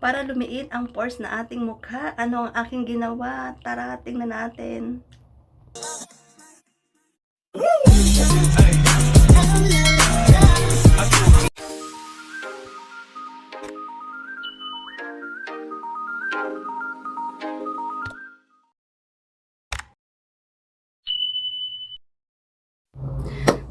para lumiit ang pores na ating mukha. Ano ang aking ginawa? Tara, tingnan natin.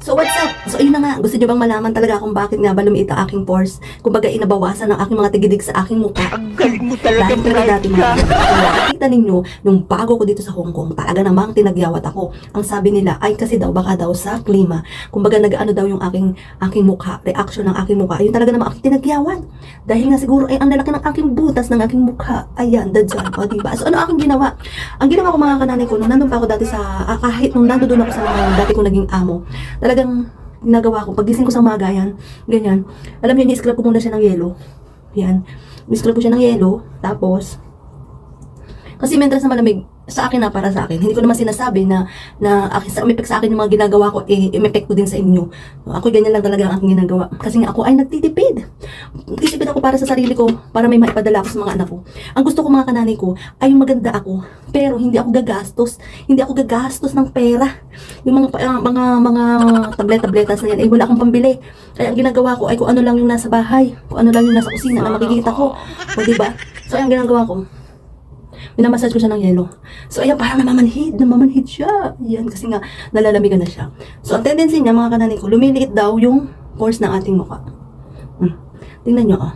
So what's up? So ayun na nga, gusto nyo bang malaman talaga kung bakit nga ba lumiit ang aking pores? Kumbaga inabawasan ng aking mga tigidig sa aking mukha. Ang galing mo talaga, Dahil talaga dati mga nakikita ninyo, nung bago ko dito sa Hong Kong, talaga namang tinagyawat ako. Ang sabi nila, ay kasi daw, baka daw sa klima. Kumbaga nag-ano daw yung aking mukha, reaction ng aking mukha. Ayun talaga namang aking tinagyawat. Dahil nga siguro ay ang lalaki ng aking butas ng aking mukha. Ayan, dadyan. O diba? So ano aking ginawa? Ang ginawa ko mga kananay ko, nung nandun pa ako dati sa, kahit nung nandun ako sa mga dati ko naging amo, talagang ginagawa ko, pagising ko sa umaga, yan, ganyan. Alam niyo, ni-scrub ko muna siya ng yelo. Yan. Ni-scrub ko siya ng yelo, tapos, kasi mentras na malamig, sa akin na, para sa akin. Hindi ko naman sinasabi na umipek sa akin yung mga ginagawa ko, imepek ko din sa inyo. Ako, ganyan lang talaga ang aking ginagawa. Kasi nga ako ay nagtitipid. Nagtitipid ako para sa sarili ko, para may maipadala ako sa mga anak ko. Ang gusto ko mga kananay ko, ay yung maganda ako. Pero hindi ako gagastos. Hindi ako gagastos ng pera. Yung mga tablet-tabletas na yan, ay wala akong pambili. Kaya ang ginagawa ko ay kung ano lang yung nasa bahay, kung ano lang yung nasa kusina na makikita ko. O diba? So, ang ginagawa ko, minamassage ko siya ng yelo. So, ayan, parang namamanhid siya. Ayan, kasi nga, nalalamigan na siya. So, ang tendency niya, mga kananay ko, lumiliit daw yung pores ng ating mukha. Tingnan nyo, oh.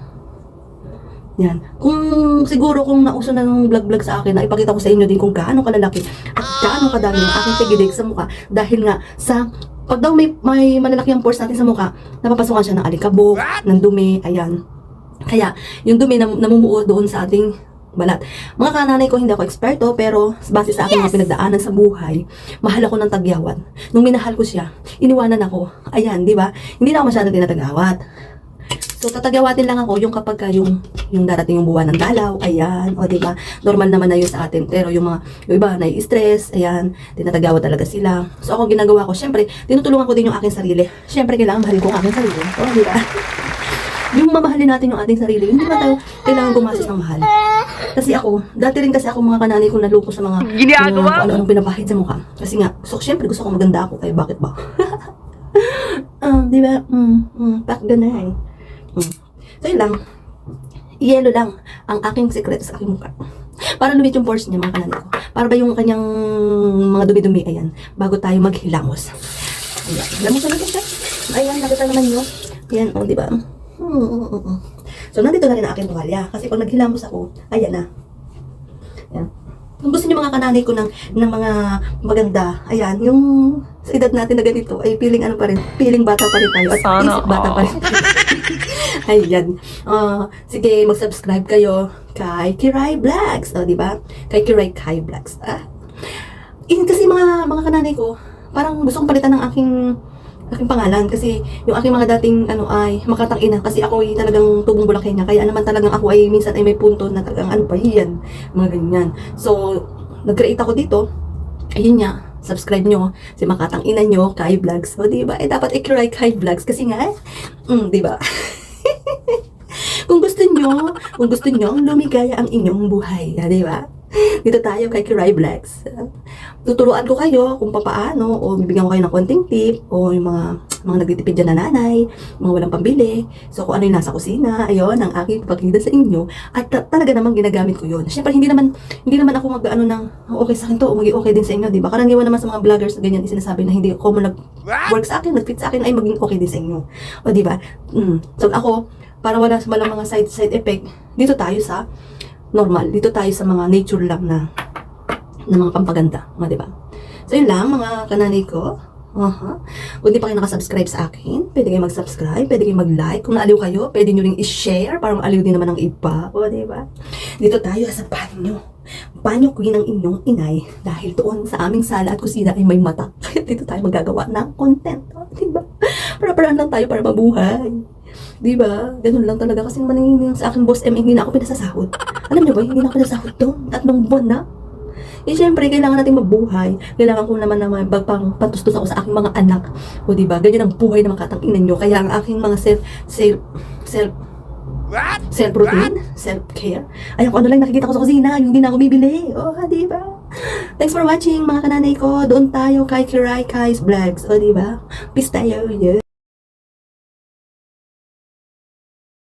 Yan. Kung nauso na ng vlog sa akin, na ipakita ko sa inyo din kung gaano kalalaki at gaano kadami yung aking tigidig sa mukha. Dahil nga, pag daw may malalaki ang pores natin sa mukha, napapasukan siya ng alikabok, ng dumi, ayan. Kaya, yung dumi namumuo doon sa ating balat. Mga kananay ko, hindi ako eksperto, pero base sa aking mga pinagdaanan sa buhay, mahal ako ng tagyawan. Nung minahal ko siya, iniwanan ako. Ayan, di ba? Hindi na ako masyadong tinatagawat. So, tatagyawatin lang ako yung kapag yung darating yung buwan ng dalaw, ayan, o di ba? Normal naman na yun sa atin. Pero yung iba, nai-stress, ayan, tinatagyawat talaga sila. So, ako ginagawa ko, syempre, tinutulungan ko din yung aking sarili. Syempre, kailangan mahalin ko ang aking sarili. O, di ba? Yung mamahalin natin yung ating sarili, hindi ba tayo kailangan gumastos ng mahal? Kasi ako, dati rin kasi ako mga kananay kong naluko sa mga ano-anong pinapahid sa mukha. Kasi nga, so syempre gusto ko maganda ako, kaya bakit ba? Di ba? Tak ganun. So yun lang, yelo lang ang aking sekreto sa aking mukha. Para lumit yung pores niya mga kananay ko. Para ba yung kanyang mga dumi-dumi, ayan, bago tayo maghilamos. Ayan, hilamos na natin siya. Ayan, nakita naman nyo. Ayan, di ba? So, nandito na rin ang aking tuwalya. Kasi pag naghilamos ako, ayan na. Ayan. Kung gusto niyo mga kananay ko ng mga maganda, ayan, yung sa edad natin na ganito, ay feeling ano pa rin, feeling bata pa rin tayo. At isip bata pa rin tayo. Ayan. Sige, mag-subscribe kayo kay Kiray Vlogs. O, diba? Kay Kiray Vlogs. Kasi mga kananay ko, parang gusto kong palitan ng aking pangalan kasi yung aking mga dating ay makatang ina kasi ako ay talagang tubong Bulakenya kaya naman talagang ako ay minsan ay may punto na talagang ano pa yan mga ganyan. So nag-create ako dito, ayun nga, subscribe nyo si makatang ina nyo Kai Vlogs. O diba, dapat i-cry Kai Vlogs kasi nga diba. kung gusto nyo lumigaya ang inyong buhay, diba? Dito tayo kay Kiray Vlogs. Tuturuan ko kayo kung paano, o bibigyan ko kayo ng konting tip, o yung mga nagtitipid dyan na nanay, mga walang pambili. So kung ano yung nasa kusina, ayun, ang aking papakita sa inyo. At talaga namang ginagamit ko yun. Siyempre, hindi naman ako mag-ano ng, okay sa akin to, o maging okay din sa inyo, diba? Karaniwan naman sa mga vloggers na ganyan, sinasabi na hindi ako nag-work sa akin, nag-fit sa akin, ay maging okay din sa inyo. O diba? So ako, para wala sa malang mga side effect, dito tayo sa normal. Dito tayo sa mga nature lang na mga pampaganda. Di ba? So, yun lang, mga kananay ko. Kung di pa kayo nakasubscribe sa akin, pwede kayo mag-subscribe, pwede kayo mag-like. Kung naaliw kayo, pwede nyo ring i-share para maaliw din naman ng iba. O, di ba? Dito tayo sa banyo. Banyo queen ng inyong inay. Dahil doon sa aming sala at kusina ay may mata. Kaya dito tayo magagawa ng content. O, di ba? Para-paraan lang tayo para mabuhay. Diba? Ganun lang talaga. Kasi naman sa akin boss hindi na ako pinasasahod. Alam niyo ba, hindi na ako pinasasahod doon. 3 buwan na. Syempre, kailangan natin mabuhay. Kailangan ko naman na patustos ako sa aking mga anak. O diba? Ganyan ang buhay na makatang ina nyo. Kaya ang aking mga self Self-routine, self-care. Ayun ko ano lang nakikita ko sa kusina, yung hindi na ako bibili. Oh, di ba? Thanks for watching mga kananay ko. Doon tayo kay Kiray Kai's Vlogs. Oh, di ba? Peace tayo. Yeah.